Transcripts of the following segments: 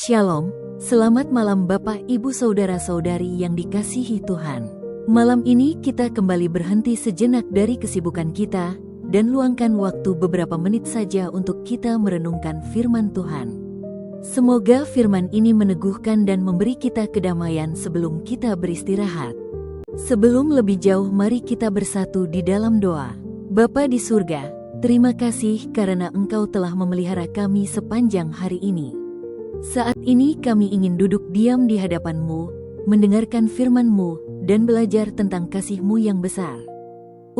Shalom, selamat malam Bapak Ibu Saudara-saudari yang dikasihi Tuhan. Malam ini kita kembali berhenti sejenak dari kesibukan kita dan luangkan waktu beberapa menit saja untuk kita merenungkan firman Tuhan. Semoga firman ini meneguhkan dan memberi kita kedamaian sebelum kita beristirahat. Sebelum lebih jauh, mari kita bersatu di dalam doa. Bapa di surga, terima kasih karena Engkau telah memelihara kami sepanjang hari ini. Saat ini kami ingin duduk diam di hadapan-Mu, mendengarkan firman-Mu, dan belajar tentang kasih-Mu yang besar.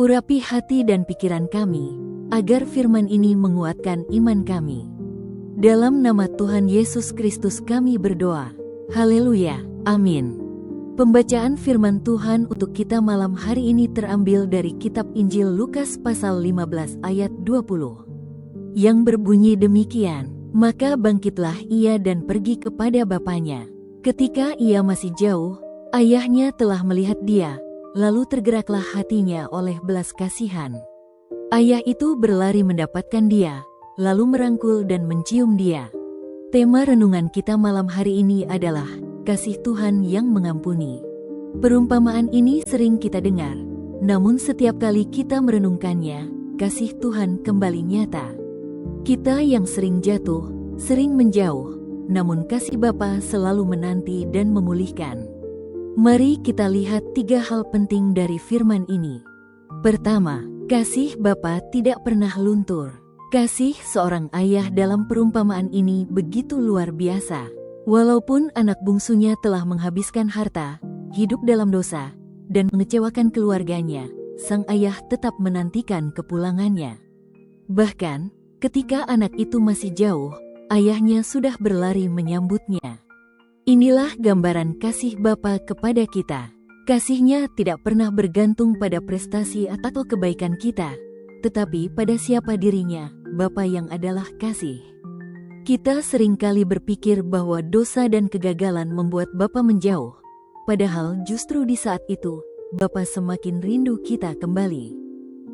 Urapi hati dan pikiran kami, agar firman ini menguatkan iman kami. Dalam nama Tuhan Yesus Kristus kami berdoa. Haleluya, amin. Pembacaan firman Tuhan untuk kita malam hari ini terambil dari kitab Injil Lukas pasal 15 ayat 20. Yang berbunyi demikian. Maka bangkitlah ia dan pergi kepada bapaknya. Ketika ia masih jauh, ayahnya telah melihat dia, lalu tergeraklah hatinya oleh belas kasihan. Ayah itu berlari mendapatkan dia, lalu merangkul dan mencium dia. Tema renungan kita malam hari ini adalah kasih Tuhan yang mengampuni. Perumpamaan ini sering kita dengar, namun setiap kali kita merenungkannya, kasih Tuhan kembali nyata. Kita yang sering jatuh, sering menjauh, namun kasih Bapa selalu menanti dan memulihkan. Mari kita lihat 3 hal penting dari firman ini. Pertama, kasih Bapa tidak pernah luntur. Kasih seorang ayah dalam perumpamaan ini begitu luar biasa. Walaupun anak bungsunya telah menghabiskan harta, hidup dalam dosa, dan mengecewakan keluarganya, sang ayah tetap menantikan kepulangannya. Bahkan, ketika anak itu masih jauh, ayahnya sudah berlari menyambutnya. Inilah gambaran kasih Bapa kepada kita. Kasihnya tidak pernah bergantung pada prestasi atau kebaikan kita, tetapi pada siapa dirinya, Bapa yang adalah kasih. Kita seringkali berpikir bahwa dosa dan kegagalan membuat Bapa menjauh, padahal justru di saat itu, Bapa semakin rindu kita kembali.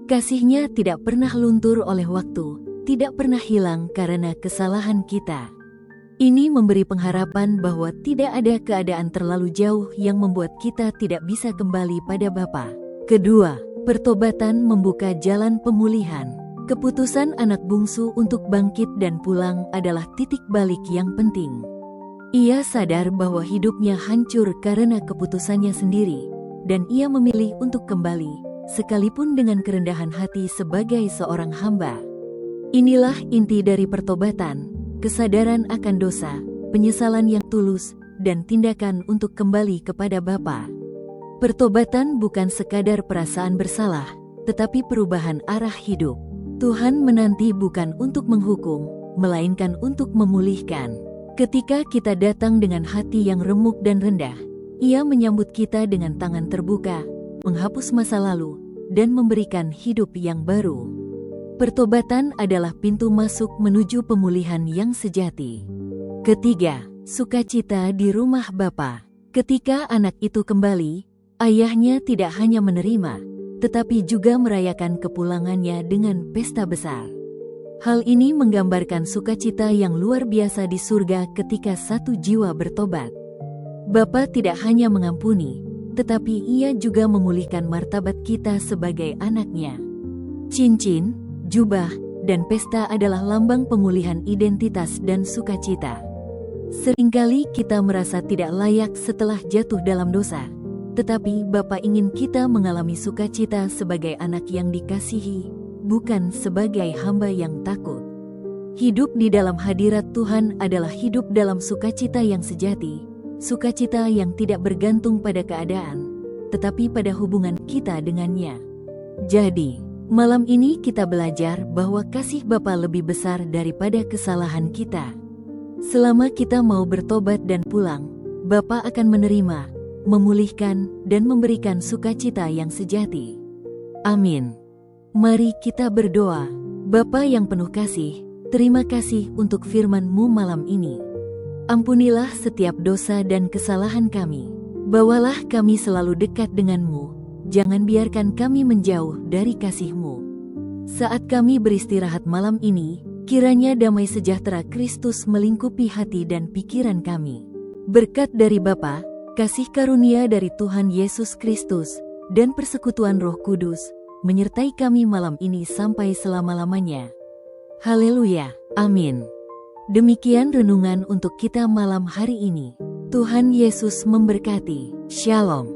Kasihnya tidak pernah luntur oleh waktu, tidak pernah hilang karena kesalahan kita. Ini memberi pengharapan bahwa tidak ada keadaan terlalu jauh yang membuat kita tidak bisa kembali pada Bapa. Kedua, pertobatan membuka jalan pemulihan. Keputusan anak bungsu untuk bangkit dan pulang adalah titik balik yang penting. Ia sadar bahwa hidupnya hancur karena keputusannya sendiri, dan ia memilih untuk kembali, sekalipun dengan kerendahan hati sebagai seorang hamba. Inilah inti dari pertobatan, kesadaran akan dosa, penyesalan yang tulus, dan tindakan untuk kembali kepada Bapa. Pertobatan bukan sekadar perasaan bersalah, tetapi perubahan arah hidup. Tuhan menanti bukan untuk menghukum, melainkan untuk memulihkan. Ketika kita datang dengan hati yang remuk dan rendah, Ia menyambut kita dengan tangan terbuka, menghapus masa lalu, dan memberikan hidup yang baru. Pertobatan adalah pintu masuk menuju pemulihan yang sejati. Ketiga, sukacita di rumah Bapa. Ketika anak itu kembali, ayahnya tidak hanya menerima, tetapi juga merayakan kepulangannya dengan pesta besar. Hal ini menggambarkan sukacita yang luar biasa di surga ketika satu jiwa bertobat. Bapa tidak hanya mengampuni, tetapi Ia juga memulihkan martabat kita sebagai anak-Nya. Cincin, jubah, dan pesta adalah lambang pemulihan identitas dan sukacita. Seringkali kita merasa tidak layak setelah jatuh dalam dosa, tetapi Bapa ingin kita mengalami sukacita sebagai anak yang dikasihi, bukan sebagai hamba yang takut. Hidup di dalam hadirat Tuhan adalah hidup dalam sukacita yang sejati, sukacita yang tidak bergantung pada keadaan, tetapi pada hubungan kita dengannya. Jadi, malam ini kita belajar bahwa kasih Bapa lebih besar daripada kesalahan kita. Selama kita mau bertobat dan pulang, Bapa akan menerima, memulihkan, dan memberikan sukacita yang sejati. Amin. Mari kita berdoa. Bapa yang penuh kasih, terima kasih untuk firman-Mu malam ini. Ampunilah setiap dosa dan kesalahan kami. Bawalah kami selalu dekat dengan-Mu. Jangan biarkan kami menjauh dari kasih-Mu. Saat kami beristirahat malam ini, Kiranya damai sejahtera Kristus melingkupi hati dan pikiran kami. Berkat dari Bapa, kasih karunia dari Tuhan Yesus Kristus, dan persekutuan Roh Kudus, menyertai kami malam ini sampai selama-lamanya. Haleluya. Amin. Demikian renungan untuk kita malam hari ini. Tuhan Yesus memberkati. Shalom.